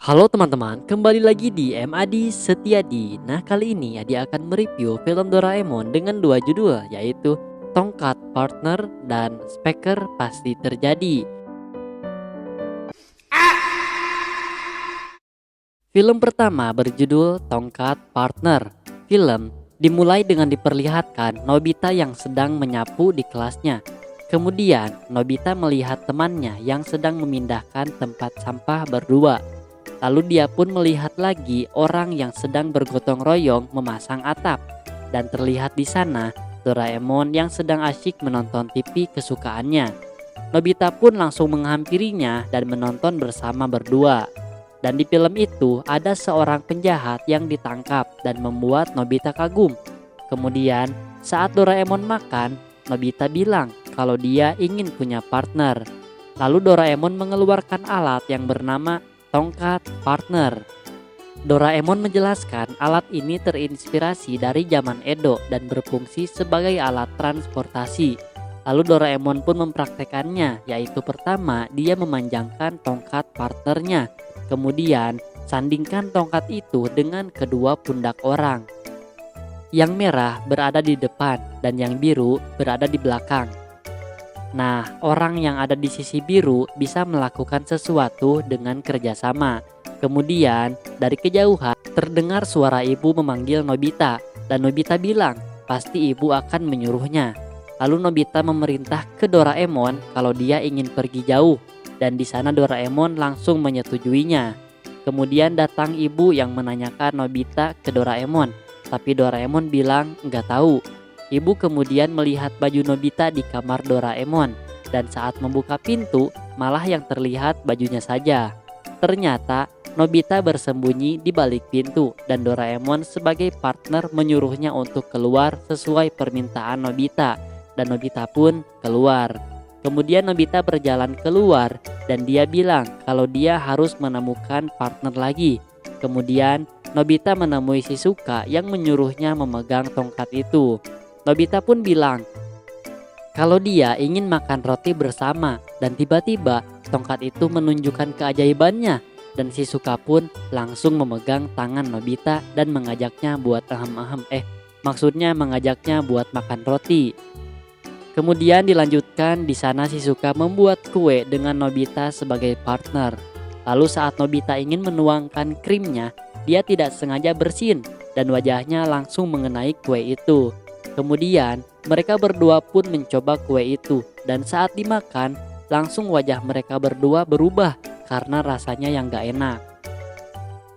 Halo teman-teman, kembali lagi di MAD Setiadi. Nah, kali ini Adi akan mereview film Doraemon dengan dua judul, yaitu Tongkat Partner dan Speker Pasti Terjadi. Film pertama berjudul Tongkat Partner. Film dimulai dengan diperlihatkan Nobita yang sedang menyapu di kelasnya. Kemudian Nobita melihat temannya yang sedang memindahkan tempat sampah berdua. Lalu dia pun melihat lagi orang yang sedang bergotong royong memasang atap. Dan terlihat di sana Doraemon yang sedang asyik menonton TV kesukaannya. Nobita pun langsung menghampirinya dan menonton bersama berdua. Dan di film itu ada seorang penjahat yang ditangkap dan membuat Nobita kagum. Kemudian saat Doraemon makan, Nobita bilang kalau dia ingin punya partner. Lalu Doraemon mengeluarkan alat yang bernama Tongkat Partner. Doraemon menjelaskan alat ini terinspirasi dari zaman Edo dan berfungsi sebagai alat transportasi. Lalu Doraemon pun mempraktekannya, yaitu pertama dia memanjangkan tongkat partnernya. Kemudian sandingkan tongkat itu dengan kedua pundak orang. Yang merah berada di depan dan yang biru berada di belakang. Nah, orang yang ada di sisi biru bisa melakukan sesuatu dengan kerjasama. Kemudian, dari kejauhan terdengar suara ibu memanggil Nobita, dan Nobita bilang pasti ibu akan menyuruhnya. Lalu Nobita memerintah ke Doraemon kalau dia ingin pergi jauh, dan di sana Doraemon langsung menyetujuinya. Kemudian datang ibu yang menanyakan Nobita ke Doraemon, tapi Doraemon bilang nggak tahu. Ibu kemudian melihat baju Nobita di kamar Doraemon, dan saat membuka pintu malah yang terlihat bajunya saja. Ternyata Nobita bersembunyi di balik pintu dan Doraemon sebagai partner menyuruhnya untuk keluar sesuai permintaan Nobita, dan Nobita pun keluar. Kemudian Nobita berjalan keluar dan dia bilang kalau dia harus menemukan partner lagi. Kemudian Nobita menemui Shizuka yang menyuruhnya memegang tongkat itu. Nobita pun bilang kalau dia ingin makan roti bersama, dan tiba-tiba tongkat itu menunjukkan keajaibannya dan Shizuka pun langsung memegang tangan Nobita dan mengajaknya buat maksudnya mengajaknya buat makan roti. Kemudian dilanjutkan di sana Shizuka membuat kue dengan Nobita sebagai partner. Lalu saat Nobita ingin menuangkan krimnya, dia tidak sengaja bersin dan wajahnya langsung mengenai kue itu. Kemudian mereka berdua pun mencoba kue itu dan saat dimakan langsung wajah mereka berdua berubah karena rasanya yang gak enak.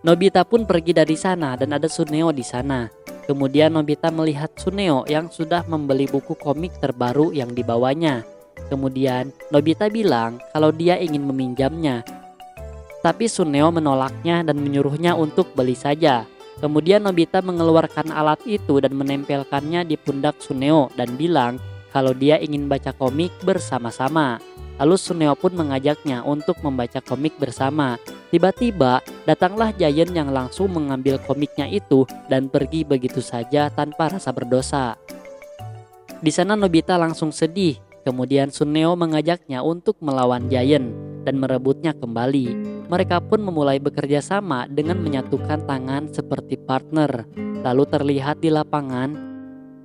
Nobita pun pergi dari sana dan ada Suneo di sana. Kemudian Nobita melihat Suneo yang sudah membeli buku komik terbaru yang dibawanya. Kemudian Nobita bilang kalau dia ingin meminjamnya. Tapi Suneo menolaknya dan menyuruhnya untuk beli saja. Kemudian Nobita mengeluarkan alat itu dan menempelkannya di pundak Suneo dan bilang kalau dia ingin baca komik bersama-sama. Lalu Suneo pun mengajaknya untuk membaca komik bersama. Tiba-tiba datanglah Giant yang langsung mengambil komiknya itu dan pergi begitu saja tanpa rasa berdosa. Di sana Nobita langsung sedih. Kemudian Suneo mengajaknya untuk melawan Giant dan merebutnya kembali. Mereka pun memulai bekerja sama dengan menyatukan tangan seperti partner. Lalu terlihat di lapangan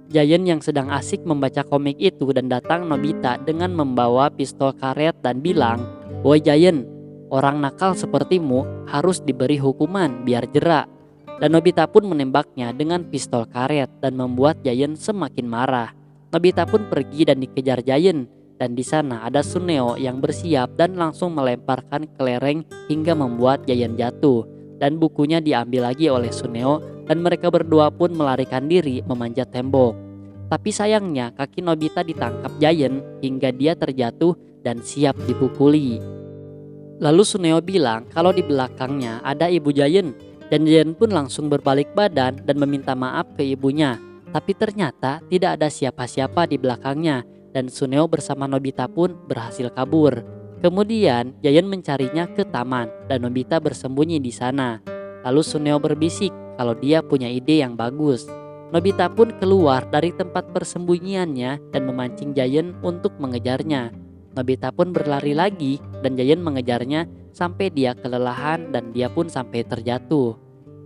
Giant yang sedang asik membaca komik itu dan datang Nobita dengan membawa pistol karet dan bilang, "Woi Giant, orang nakal sepertimu harus diberi hukuman biar jerak." Dan Nobita pun menembaknya dengan pistol karet dan membuat Giant semakin marah. Nobita pun pergi dan dikejar Giant. Dan di sana ada Suneo yang bersiap dan langsung melemparkan kelereng hingga membuat Giant jatuh. Dan bukunya diambil lagi oleh Suneo dan mereka berdua pun melarikan diri memanjat tembok. Tapi sayangnya kaki Nobita ditangkap Giant hingga dia terjatuh dan siap dipukuli. Lalu Suneo bilang kalau di belakangnya ada ibu Giant dan Giant pun langsung berbalik badan dan meminta maaf ke ibunya. Tapi ternyata tidak ada siapa-siapa di belakangnya. Dan Suneo bersama Nobita pun berhasil kabur. Kemudian Giant mencarinya ke taman dan Nobita bersembunyi di sana. Lalu Suneo berbisik kalau dia punya ide yang bagus. Nobita pun keluar dari tempat persembunyiannya dan memancing Giant untuk mengejarnya. Nobita pun berlari lagi dan Giant mengejarnya sampai dia kelelahan dan dia pun sampai terjatuh.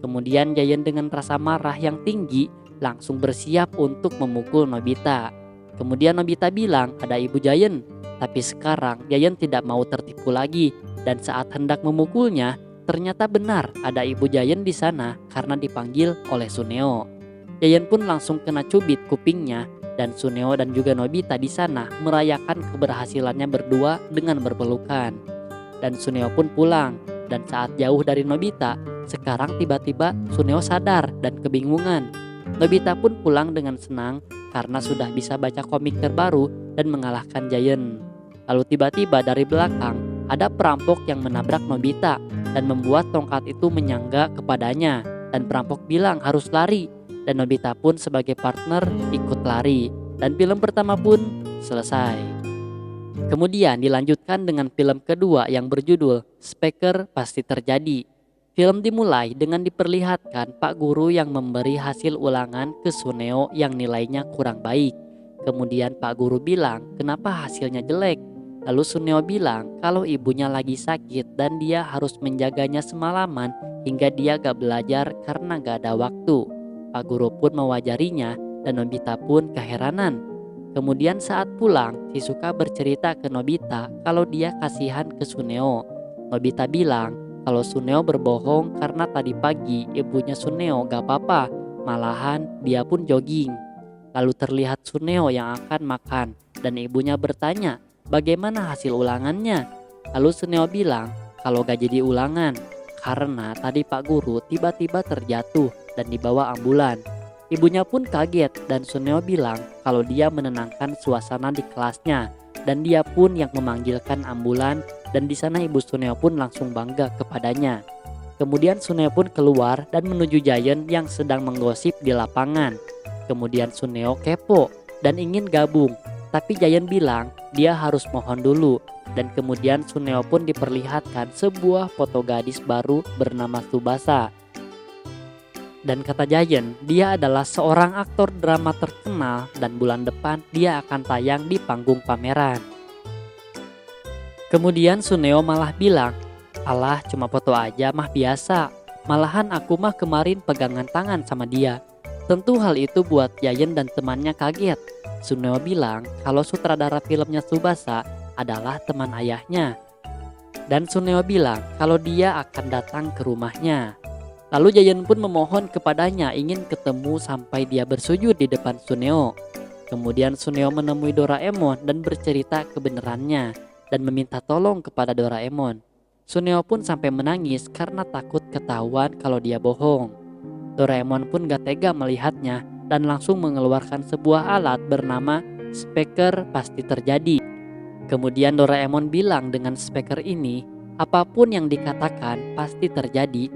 Kemudian Giant dengan rasa marah yang tinggi langsung bersiap untuk memukul Nobita. Kemudian Nobita bilang ada ibu Giant, tapi sekarang Giant tidak mau tertipu lagi dan saat hendak memukulnya, ternyata benar ada ibu Giant di sana karena dipanggil oleh Suneo. Giant pun langsung kena cubit kupingnya dan Suneo dan juga Nobita di sana merayakan keberhasilannya berdua dengan berpelukan. Dan Suneo pun pulang dan saat jauh dari Nobita, sekarang tiba-tiba Suneo sadar dan kebingungan. Nobita pun pulang dengan senang karena sudah bisa baca komik terbaru dan mengalahkan Giant. Lalu tiba-tiba dari belakang ada perampok yang menabrak Nobita dan membuat tongkat itu menyangga kepadanya dan perampok bilang harus lari. Dan Nobita pun sebagai partner ikut lari dan film pertama pun selesai. Kemudian dilanjutkan dengan film kedua yang berjudul Specker Pasti Terjadi. Film dimulai dengan diperlihatkan Pak Guru yang memberi hasil ulangan ke Suneo yang nilainya kurang baik. Kemudian Pak Guru bilang kenapa hasilnya jelek. Lalu Suneo bilang kalau ibunya lagi sakit dan dia harus menjaganya semalaman hingga dia gak belajar karena gak ada waktu. Pak Guru pun mewajarinya dan Nobita pun keheranan. Kemudian saat pulang, Shizuka bercerita ke Nobita kalau dia kasihan ke Suneo. Nobita bilang kalau Suneo berbohong karena tadi pagi ibunya Suneo gak apa-apa, malahan dia pun jogging. Lalu terlihat Suneo yang akan makan dan ibunya bertanya bagaimana hasil ulangannya. Lalu Suneo bilang kalau gak jadi ulangan karena tadi Pak Guru tiba-tiba terjatuh dan dibawa ambulan. Ibunya pun kaget dan Suneo bilang kalau dia menenangkan suasana di kelasnya dan dia pun yang memanggilkan ambulan dan di sana ibu Suneo pun langsung bangga kepadanya. Kemudian Suneo pun keluar dan menuju Giant yang sedang menggosip di lapangan. Kemudian Suneo kepo dan ingin gabung, tapi Giant bilang dia harus mohon dulu. Dan kemudian Suneo pun diperlihatkan sebuah foto gadis baru bernama Tsubasa. Dan kata Giant, dia adalah seorang aktor drama terkenal dan bulan depan dia akan tayang di panggung pameran. Kemudian Suneo malah bilang, alah cuma foto aja mah biasa, malahan aku mah kemarin pegangan tangan sama dia. Tentu hal itu buat Giant dan temannya kaget. Suneo bilang kalau sutradara filmnya Tsubasa adalah teman ayahnya. Dan Suneo bilang kalau dia akan datang ke rumahnya. Lalu Giant pun memohon kepadanya ingin ketemu sampai dia bersujud di depan Suneo. Kemudian Suneo menemui Doraemon dan bercerita kebenarannya dan meminta tolong kepada Doraemon. Suneo pun sampai menangis karena takut ketahuan kalau dia bohong. Doraemon pun gak tega melihatnya dan langsung mengeluarkan sebuah alat bernama Specker Pasti Terjadi. Kemudian Doraemon bilang dengan speaker ini, apapun yang dikatakan pasti terjadi,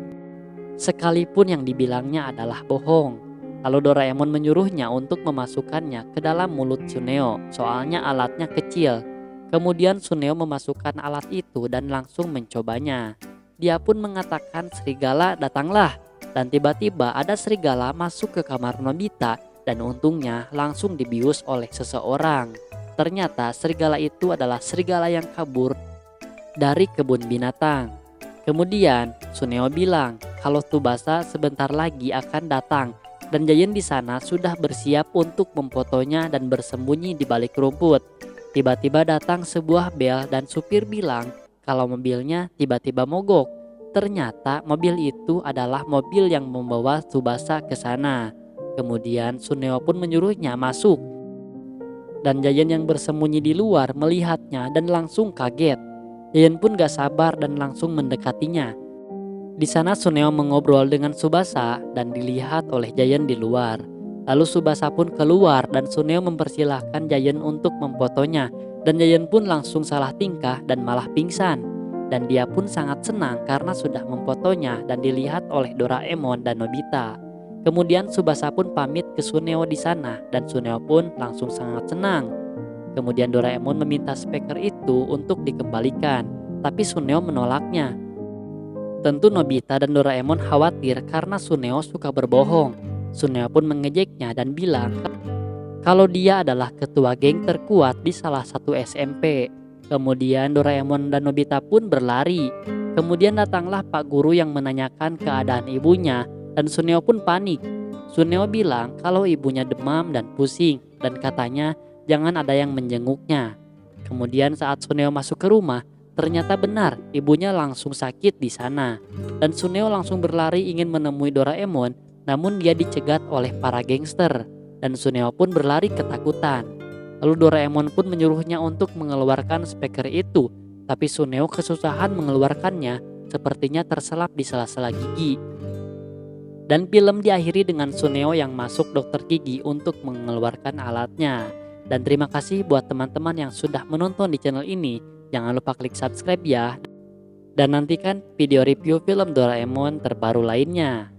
sekalipun yang dibilangnya adalah bohong. Lalu Doraemon menyuruhnya untuk memasukkannya ke dalam mulut Suneo, soalnya alatnya kecil. Kemudian Suneo memasukkan alat itu dan langsung mencobanya. Dia pun mengatakan serigala datanglah, dan tiba-tiba ada serigala masuk ke kamar Nobita dan untungnya langsung dibius oleh seseorang. Ternyata serigala itu adalah serigala yang kabur dari kebun binatang. Kemudian Suneo bilang kalau Tsubasa sebentar lagi akan datang dan Giant di sana sudah bersiap untuk memfotonya dan bersembunyi di balik rumput. Tiba-tiba datang sebuah bel dan supir bilang kalau mobilnya tiba-tiba mogok. Ternyata mobil itu adalah mobil yang membawa Tsubasa ke sana. Kemudian Suneo pun menyuruhnya masuk. Dan Giant yang bersembunyi di luar melihatnya dan langsung kaget. Giant pun gak sabar dan langsung mendekatinya. Di sana Suneo mengobrol dengan Tsubasa dan dilihat oleh Giant di luar. Lalu Tsubasa pun keluar dan Suneo mempersilahkan Giant untuk memfotonya. Dan Giant pun langsung salah tingkah dan malah pingsan. Dan dia pun sangat senang karena sudah memfotonya dan dilihat oleh Doraemon dan Nobita. Kemudian Tsubasa pun pamit ke Suneo di sana dan Suneo pun langsung sangat senang. Kemudian Doraemon meminta speaker itu untuk dikembalikan, tapi Suneo menolaknya. Tentu Nobita dan Doraemon khawatir karena Suneo suka berbohong. Suneo pun mengejeknya dan bilang kalau dia adalah ketua geng terkuat di salah satu SMP. Kemudian Doraemon dan Nobita pun berlari. Kemudian datanglah Pak Guru yang menanyakan keadaan ibunya dan Suneo pun panik. Suneo bilang kalau ibunya demam dan pusing dan katanya jangan ada yang menjenguknya. Kemudian saat Suneo masuk ke rumah, ternyata benar ibunya langsung sakit di sana. Dan Suneo langsung berlari ingin menemui Doraemon, namun dia dicegat oleh para gangster. Dan Suneo pun berlari ketakutan. Lalu Doraemon pun menyuruhnya untuk mengeluarkan speaker itu, tapi Suneo kesusahan mengeluarkannya, sepertinya terselap di sela-sela gigi. Dan film diakhiri dengan Suneo yang masuk dokter gigi untuk mengeluarkan alatnya. Dan terima kasih buat teman-teman yang sudah menonton di channel ini. Jangan lupa klik subscribe ya. Dan nantikan video review film Doraemon terbaru lainnya.